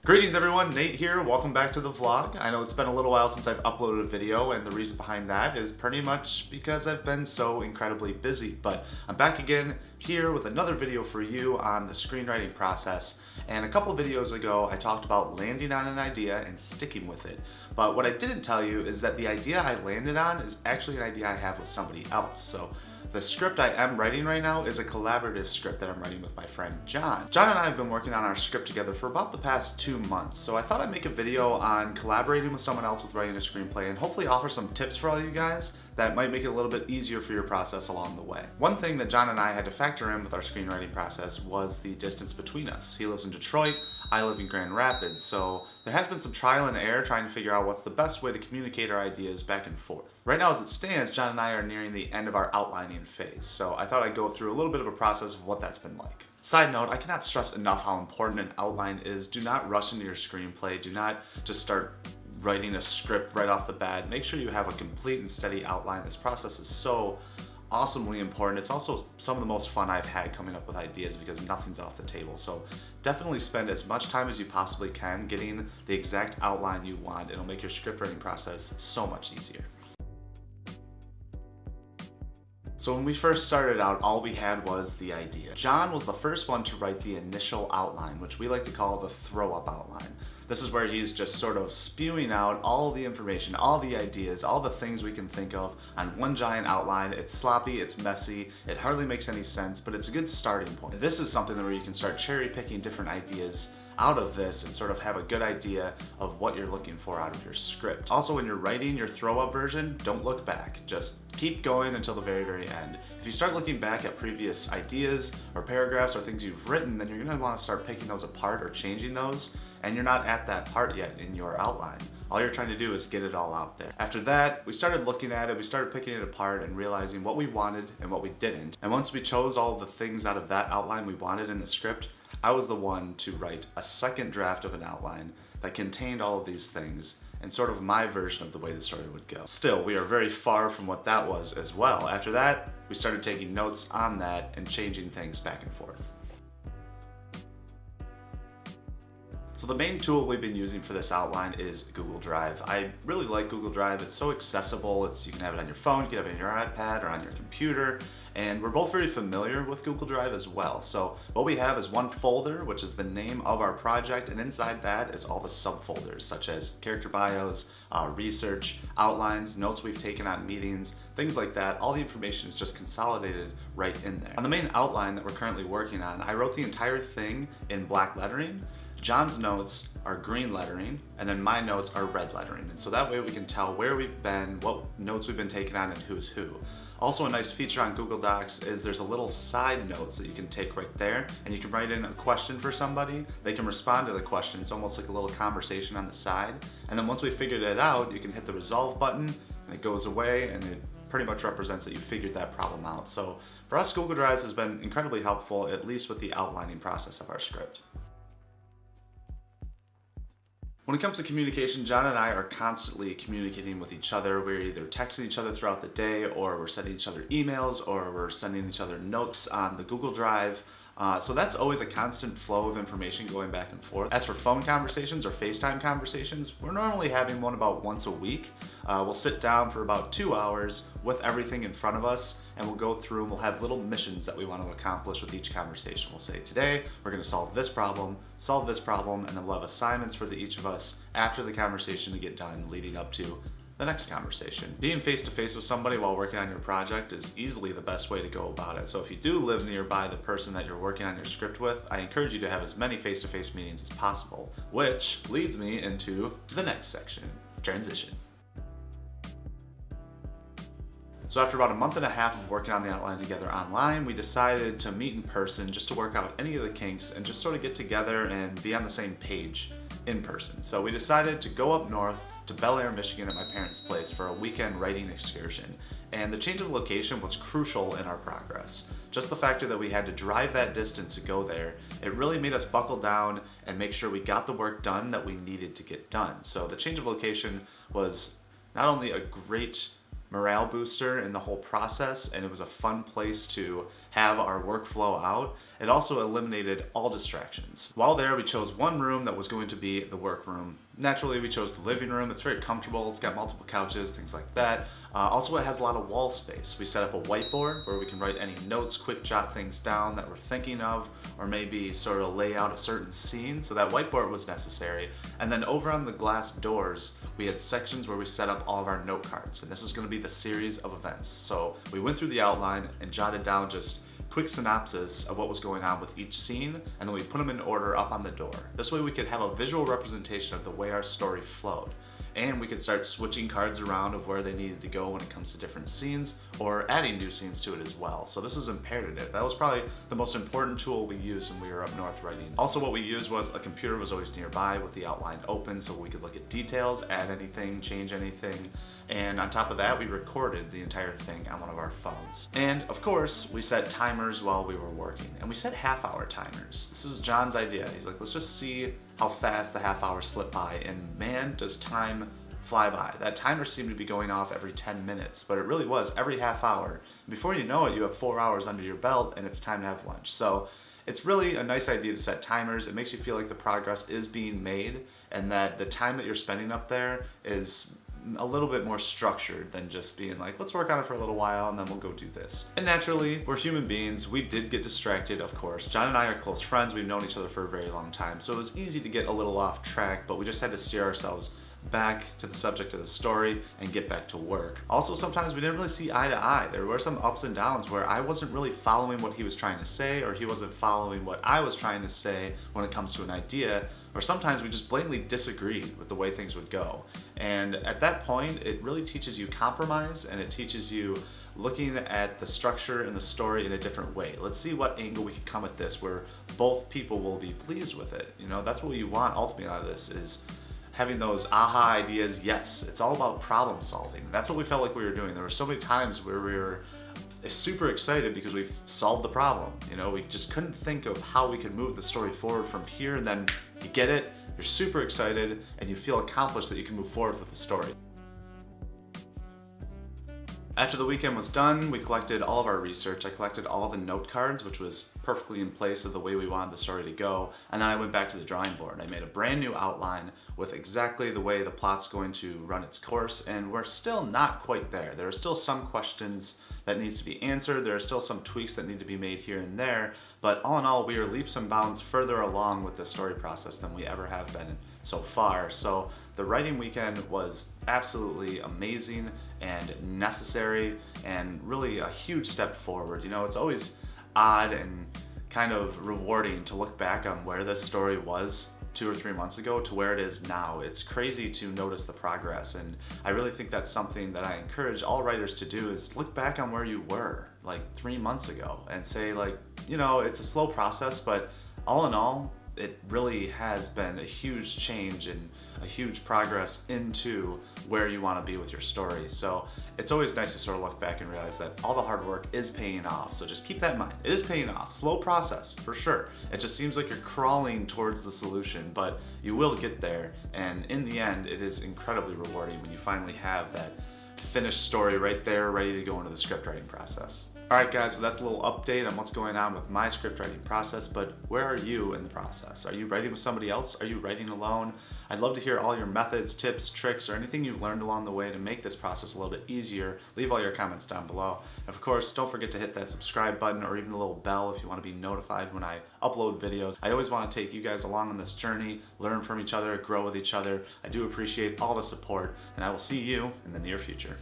Greetings everyone, Nate here. Welcome back to the vlog. I know it's been a little while since I've uploaded a video, and the reason behind that is pretty much because I've been so incredibly busy. But I'm back again here with another video for you on the screenwriting process. And a couple videos ago, I talked about landing on an idea and sticking with it. But what I didn't tell you is that the idea I landed on is actually an idea I have with somebody else. So the script I am writing right now is a collaborative script that I'm writing with my friend John. John and I have been working on our script together for about the past 2 months, so I thought I'd make a video on collaborating with someone else with writing a screenplay and hopefully offer some tips for all you guys that might make it a little bit easier for your process along the way. One thing that John and I had to factor in with our screenwriting process was the distance between us. He lives in Detroit, I live in Grand Rapids, so there has been some trial and error trying to figure out what's the best way to communicate our ideas back and forth. Right now as it stands, John and I are nearing the end of our outlining phase, so I thought I'd go through a little bit of a process of what that's been like. Side note, I cannot stress enough how important an outline is. Do not rush into your screenplay. Do not just start writing a script right off the bat. Make sure you have a complete and steady outline. This process is so awesomely important. It's also some of the most fun I've had coming up with ideas because nothing's off the table. So definitely spend as much time as you possibly can getting the exact outline you want. It'll make your script writing process so much easier. So when we first started out, all we had was the idea. John was the first one to write the initial outline, which we like to call the throw-up outline. This is where he's just sort of spewing out all the information, all the ideas, all the things we can think of on one giant outline. It's sloppy, it's messy, it hardly makes any sense, but it's a good starting point. This is something where you can start cherry picking different ideas out of this and sort of have a good idea of what you're looking for out of your script. Also, when you're writing your throw-up version, don't look back. Just keep going until the very, very end. If you start looking back at previous ideas or paragraphs or things you've written, then you're gonna wanna start picking those apart or changing those, and you're not at that part yet in your outline. All you're trying to do is get it all out there. After that, we started looking at it, we started picking it apart and realizing what we wanted and what we didn't. And once we chose all the things out of that outline we wanted in the script, I was the one to write a second draft of an outline that contained all of these things and sort of my version of the way the story would go. Still, we are very far from what that was as well. After that, we started taking notes on that and changing things back and forth. So the main tool we've been using for this outline is Google Drive. I really like Google Drive. It's so accessible. You can have it on your phone, you can have it on your iPad or on your computer, and we're both very familiar with Google Drive as well. So what we have is one folder, which is the name of our project, and inside that is all the subfolders, such as character bios, research, outlines, notes we've taken on meetings, things like that. All the information is just consolidated right in there. On the main outline that we're currently working on, I wrote the entire thing in black lettering. John's notes are green lettering, and then my notes are red lettering. And so that way we can tell where we've been, what notes we've been taking on, and who's who. Also, a nice feature on Google Docs is there's a little side notes that you can take right there, and you can write in a question for somebody. They can respond to the question. It's almost like a little conversation on the side. And then once we figured it out, you can hit the resolve button, and it goes away, and it pretty much represents that you figured that problem out. So for us, Google Drive has been incredibly helpful, at least with the outlining process of our script. When it comes to communication, John and I are constantly communicating with each other. We're either texting each other throughout the day, or we're sending each other emails, or we're sending each other notes on the Google Drive. So that's always a constant flow of information going back and forth. As for phone conversations or FaceTime conversations, we're normally having one about once a week. We'll sit down for about 2 hours with everything in front of us, and we'll go through and we'll have little missions that we want to accomplish with each conversation. We'll say, today we're going to solve this problem, and then we'll have assignments for each of us after the conversation to get done leading up to the next conversation. Being face-to-face with somebody while working on your project is easily the best way to go about it. So if you do live nearby the person that you're working on your script with, I encourage you to have as many face-to-face meetings as possible, which leads me into the next section, transition. So after about 1.5 months of working on the outline together online, we decided to meet in person just to work out any of the kinks and just sort of get together and be on the same page in person. So we decided to go up north to Bel Air, Michigan at my parents' place for a weekend writing excursion. And the change of location was crucial in our progress. Just the factor that we had to drive that distance to go there, it really made us buckle down and make sure we got the work done that we needed to get done. So the change of location was not only a great morale booster in the whole process, and it was a fun place to have our workflow out, it also eliminated all distractions. While there, we chose one room that was going to be the work room. Naturally, we chose the living room. It's very comfortable. It's got multiple couches, things like that. Also, it has a lot of wall space. We set up a whiteboard where we can write any notes, quick jot things down that we're thinking of, or maybe sort of lay out a certain scene. So that whiteboard was necessary. And then over on the glass doors, we had sections where we set up all of our note cards. And this is going to be the series of events. So we went through the outline and jotted down just quick synopsis of what was going on with each scene, and then we put them in order up on the door. This way we could have a visual representation of the way our story flowed. And we could start switching cards around of where they needed to go when it comes to different scenes, or adding new scenes to it as well. So this is imperative. That was probably the most important tool we used when we were up north writing. Also, what we used was a computer was always nearby with the outline open so we could look at details, add anything, change anything. And on top of that, we recorded the entire thing on one of our phones. And of course, we set timers while we were working, and we set half-hour timers. This was John's idea. He's like, let's just see how fast the half hour slipped by, and man, does time fly by. That timer seemed to be going off every 10 minutes, but it really was every half hour. Before you know it, you have 4 hours under your belt and it's time to have lunch. So it's really a nice idea to set timers. It makes you feel like the progress is being made and that the time that you're spending up there is a little bit more structured than just being like, let's work on it for a little while and then we'll go do this. And naturally, we're human beings. We did get distracted, of course. John and I are close friends. We've known each other for a very long time. So it was easy to get a little off track, but we just had to steer ourselves back to the subject of the story and get back to work. Also, sometimes we didn't really see eye to eye. There were some ups and downs where I wasn't really following what he was trying to say, or he wasn't following what I was trying to say when it comes to an idea, or sometimes we just blatantly disagreed with the way things would go. And at that point, it really teaches you compromise, and it teaches you looking at the structure and the story in a different way. Let's see what angle we can come at this where both people will be pleased with it. You know, that's what you want ultimately out of this, is having those aha ideas. Yes, it's all about problem solving. That's what we felt like we were doing. There were so many times where we were super excited because we've solved the problem. You know, we just couldn't think of how we could move the story forward from here, and then you get it, you're super excited, and you feel accomplished that you can move forward with the story. After the weekend was done, we collected all of our research. I collected all the note cards, which was perfectly in place of the way we wanted the story to go. And then I went back to the drawing board. I made a brand new outline with exactly the way the plot's going to run its course, and we're still not quite there. There are still some questions that needs to be answered. There are still some tweaks that need to be made here and there, but all in all, we are leaps and bounds further along with the story process than we ever have been so far. So the writing weekend was absolutely amazing and necessary, and really a huge step forward. You know, it's always odd and kind of rewarding to look back on where this story was 2 or 3 months ago to where it is now. It's crazy to notice the progress, and I really think that's something that I encourage all writers to do, is look back on where you were like 3 months ago and say, like, you know, it's a slow process, but all in all, it really has been a huge change and a huge progress into where you want to be with your story. So it's always nice to sort of look back and realize that all the hard work is paying off. So just keep that in mind. It is paying off. Slow process, for sure. It just seems like you're crawling towards the solution, but you will get there. And in the end, it is incredibly rewarding when you finally have that finished story right there, ready to go into the script writing process. All right, guys, so that's a little update on what's going on with my script writing process, but where are you in the process? Are you writing with somebody else? Are you writing alone? I'd love to hear all your methods, tips, tricks, or anything you've learned along the way to make this process a little bit easier. Leave all your comments down below. And of course, don't forget to hit that subscribe button or even the little bell if you want to be notified when I upload videos. I always want to take you guys along on this journey, learn from each other, grow with each other. I do appreciate all the support, and I will see you in the near future.